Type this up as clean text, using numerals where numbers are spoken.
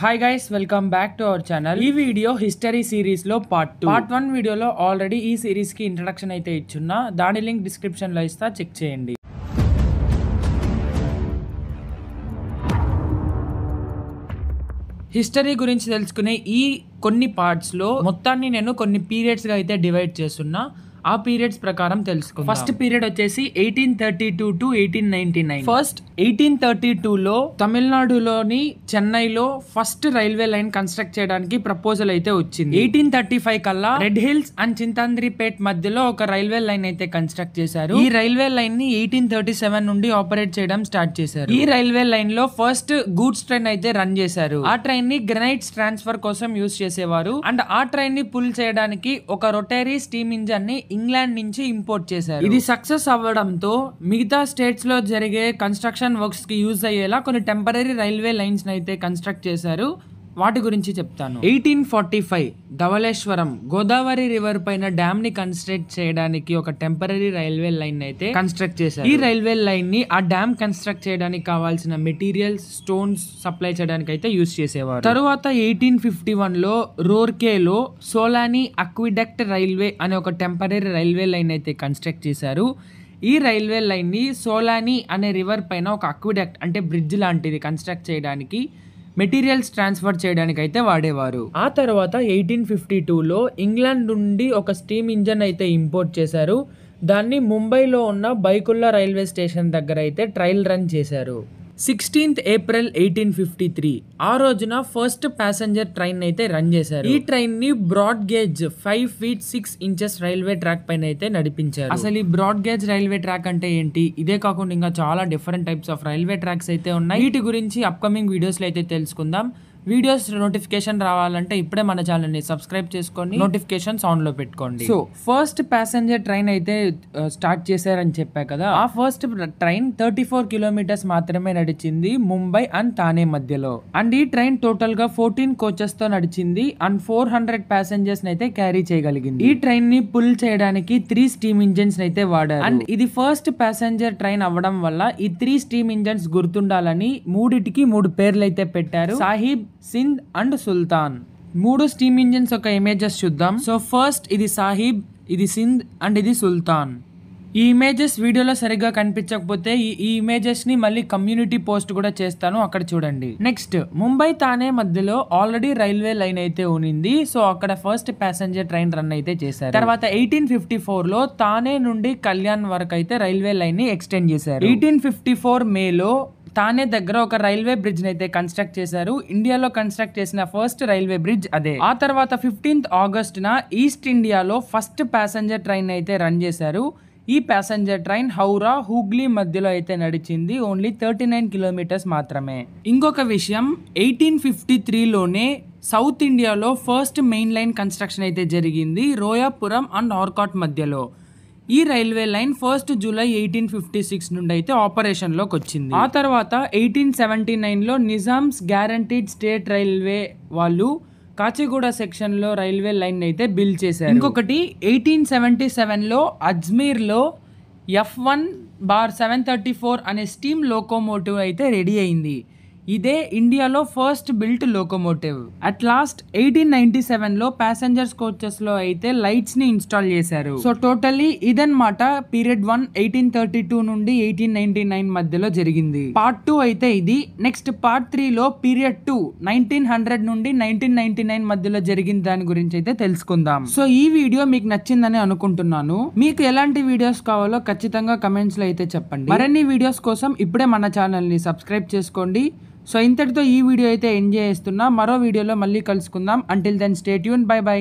Hi guys, welcome back to our channel. ఈ video history series లో part 1 వీడియోలో already ఈ సిరీస్ కి ఇంట్రడక్షన్ అయితే ఇచ్చున్నా. దాని లింక్ డిస్క్రిప్షన్ లో ఇస్తా, చెక్ చేయండి. హిస్టరీ గురించి తెలుసుకునే ఈ కొన్ని పార్ట్స్ లో మొత్తాన్ని నేను కొన్ని పీరియడ్స్ గా అయితే డివైడ్ చేస్తున్నా. ఆ పీరియడ్స్ ప్రకారం తెలుసుకుందాం. ఫస్ట్ పీరియడ్ వచ్చేసి 1832 టు 1899. ఫస్ట్ 1832 లో తమిళనాడులోని చెన్నైలో ఫస్ట్ రైల్వే లైన్ కన్స్ట్రక్ట్ చేయడానికి ప్రపోజల్ అయితే వచ్చింది. 1835 కల్లా రెడ్ హిల్స్ అండ్ చింతాంద్రిపేట్ మధ్యలో ఒక రైల్వే లైన్ అయితే కన్స్ట్రక్ట్ చేశారు. ఈ రైల్వే లైన్ ని 1837 నుండి ఆపరేట్ చేయడం స్టార్ట్ చేశారు. ఈ రైల్వే లైన్ లో ఫస్ట్ గూడ్స్ ట్రైన్ అయితే రన్ చేశారు. ఆ ట్రైన్ ని గ్రనైట్స్ ట్రాన్స్ఫర్ కోసం యూజ్ చేసేవారు. అండ్ ఆ ట్రైన్ ని పుల్ చేయడానికి ఒక రొటరీ స్టీమ్ ఇంజన్ ని ఇంగ్లాండ్ నుంచి ఇంపోర్ట్ చేశారు. ఇది సక్సెస్ అవ్వడంతో మిగతా స్టేట్స్ లో జరిగే కన్స్ట్రక్షన్ వర్క్స్ కి యూజ్ అయ్యేలా కొన్ని టెంపరరీ రైల్వే లైన్స్ అయితే కన్స్ట్రక్ట్ చేశారు. వాటి గురించి చెప్తాను. 1845 ధవళేశ్వరం గోదావరి రివర్ పైన డ్యామ్ ని కన్స్ట్రక్ట్ చేయడానికి ఒక టెంపరరీ రైల్వే లైన్ అయితే కన్స్ట్రక్ట్ చేశారు. ఈ రైల్వే లైన్ ని ఆ డ్యామ్ కన్స్ట్రక్ట్ చేయడానికి కావాల్సిన మెటీరియల్స్, స్టోన్స్ సప్లై చేయడానికి అయితే యూజ్ చేసేవారు. తరువాత 1851 లో రోర్కేలో సోలాని అక్విడక్ట్ రైల్వే అనే ఒక టెంపరరీ రైల్వే లైన్ అయితే కన్స్ట్రక్ట్ చేశారు. ఈ రైల్వే లైన్ ని సోలాని అనే రివర్ పైన ఒక అక్విడక్ట్ అంటే బ్రిడ్జ్ లాంటిది కన్స్ట్రక్ట్ చేయడానికి, మెటీరియల్స్ ట్రాన్స్ఫర్ చేయడానికి అయితే వాడేవారు. ఆ తర్వాత 1852లో ఇంగ్లాండ్ నుండి ఒక స్టీమ్ ఇంజన్ అయితే ఇంపోర్ట్ చేశారు. దాన్ని ముంబైలో ఉన్న బైకుల్లా రైల్వే స్టేషన్ దగ్గర అయితే ట్రయల్ రన్ చేశారు. 16th ఏప్రిల్ 1853 ఆ రోజున ఫస్ట్ ప్యాసింజర్ ట్రైన్ అయితే రన్ చేశారు. ఈ ట్రైన్ ని broad gauge 5 feet 6 inches railway track పైన అయితే నడిపించారు. అసలు ఈ బ్రాడ్ గేజ్ రైల్వే ట్రాక్ అంటే ఏంటి? ఇదే కాకుండా ఇంకా చాలా different types of railway tracks అయితే ఉన్నాయి. వీటి గురించి అప్కమింగ్ వీడియోస్ లో అయితే తెలుసుకుందాం. వీడియోస్ నోటిఫికేషన్ రావాలంటే ఇప్పుడే మన ఛానల్ ని సబ్స్క్రైబ్ చేసుకొని నోటిఫికేషన్స్ ఆన్ లో పెట్టుకోండి. సో ఫస్ట్ ప్యాసింజర్ ట్రైన్ అయితే స్టార్ట్ చేశారని చెప్పా కదా. ఆ ఫస్ట్ ట్రైన్ 34 kilometers మాత్రమే నడిచింది ముంబై అండ్ థానే మధ్యలో. అండ్ ఈ ట్రైన్ టోటల్ గా 14 coaches తో నడిచింది అండ్ 400 passengers అయితే క్యారీ చేయగలిగింది. ఈ ట్రైన్ ని పుల్ చేయడానికి 3 steam engines అయితే వాడారు. అండ్ ఇది ఫస్ట్ ప్యాసింజర్ ట్రైన్ అవ్వడం వల్ల ఈ 3 steam engines గుర్తుండాలని మూడిటికి 3 పేర్లు అయితే పెట్టారు. Sahib, Sindh and Sultan. 3 steam engines ఒక ఇమేజెస్ చూద్దాం. సో ఫస్ట్ ఇది సాహిబ్, ఇది సింధ్ అండ్ ఇది సుల్తాన్. ఈ ఇమేజెస్ వీడియోలో సరిగ్గా కనిపించకపోతే ఈ ఇమేజెస్ ని మళ్ళీ కమ్యూనిటీ పోస్ట్ కూడా చేస్తాను, అక్కడ చూడండి. నెక్స్ట్ ముంబై థానే మధ్యలో ఆల్రెడీ రైల్వే లైన్ అయితే ఉనింది. సో అక్కడ ఫస్ట్ ప్యాసింజర్ ట్రైన్ రన్ అయితే చేశారు. తర్వాత 1854 లో థానే నుండి కళ్యాణ్ వరకు అయితే రైల్వే లైన్ ని ఎక్స్టెండ్ చేశారు. 1854 మేలో థానే దగ్గర ఒక రైల్వే బ్రిడ్జ్ అయితే కన్స్ట్రక్ట్ చేశారు. ఇండియాలో కన్స్ట్రక్ట్ చేసిన ఫస్ట్ రైల్వే బ్రిడ్జ్ అదే. ఆ తర్వాత 15th ఆగస్టున ఈస్ట్ ఇండియాలో ఫస్ట్ ప్యాసింజర్ ట్రైన్ అయితే రన్ చేశారు. ఈ ప్యాసింజర్ ట్రైన్ హౌరా, హూగ్లీ మధ్యలో అయితే నడిచింది. ఓన్లీ 39 kilometers మాత్రమే. ఇంకొక విషయం, 1853లోనే సౌత్ ఇండియాలో ఫస్ట్ మెయిన్ లైన్ కన్స్ట్రక్షన్ అయితే జరిగింది రోయాపురం అండ్ ఆర్కాట్ మధ్యలో. ఈ రైల్వే లైన్ 1st జూలై 1856 నుండి అయితే ఆపరేషన్ లోకి వచ్చింది. ఆ తర్వాత 1879 లో నిజామ్స్ గ్యారంటీడ్ స్టేట్ రైల్వే వాళ్ళు కాచిగూడ సెక్షన్ లో రైల్వే లైన్ అయితే బిల్డ్ చేశారు. ఇంకొకటి 1877 లో అజ్మీర్ లో F1/734 అనే స్టీమ్ లోకోమోటివ్ అయితే రెడీ అయింది. ఇదే ఇండియాలో first built locomotive. At last 1897 లో ప్యాసింజర్స్ కోచెస్ లో అయితే లైట్స్ ని ఇన్స్టాల్ చేశారు. సో టోటల్లీ ఇదన్నమాట పీరియడ్ 1 1832 నుండి 1899 మధ్యలో జరిగింది. పార్ట్ 2 అయితే ఇది. నెక్స్ట్ పార్ట్ 3 లో పీరియడ్ 2 1900 నుండి 1999 మధ్యలో జరిగిన దాని గురించి అయితే తెలుసుకుందాం. సో ఈ వీడియో మీకు నచ్చిందని అనుకుంటున్నాను. మీకు ఎలాంటి వీడియోస్ కావాలో ఖచ్చితంగా కమెంట్స్ లో అయితే చెప్పండి. మరిన్ని వీడియోస్ కోసం ఇప్పుడే మన ఛానల్ ని సబ్స్క్రైబ్ చేసుకోండి. సో ఇంతటితో ఈ వీడియో అయితే ఎండ్ చేస్తున్నా. మరో వీడియోలో మళ్ళీ కలుసుకుందాం. Until then stay tune. Bye by.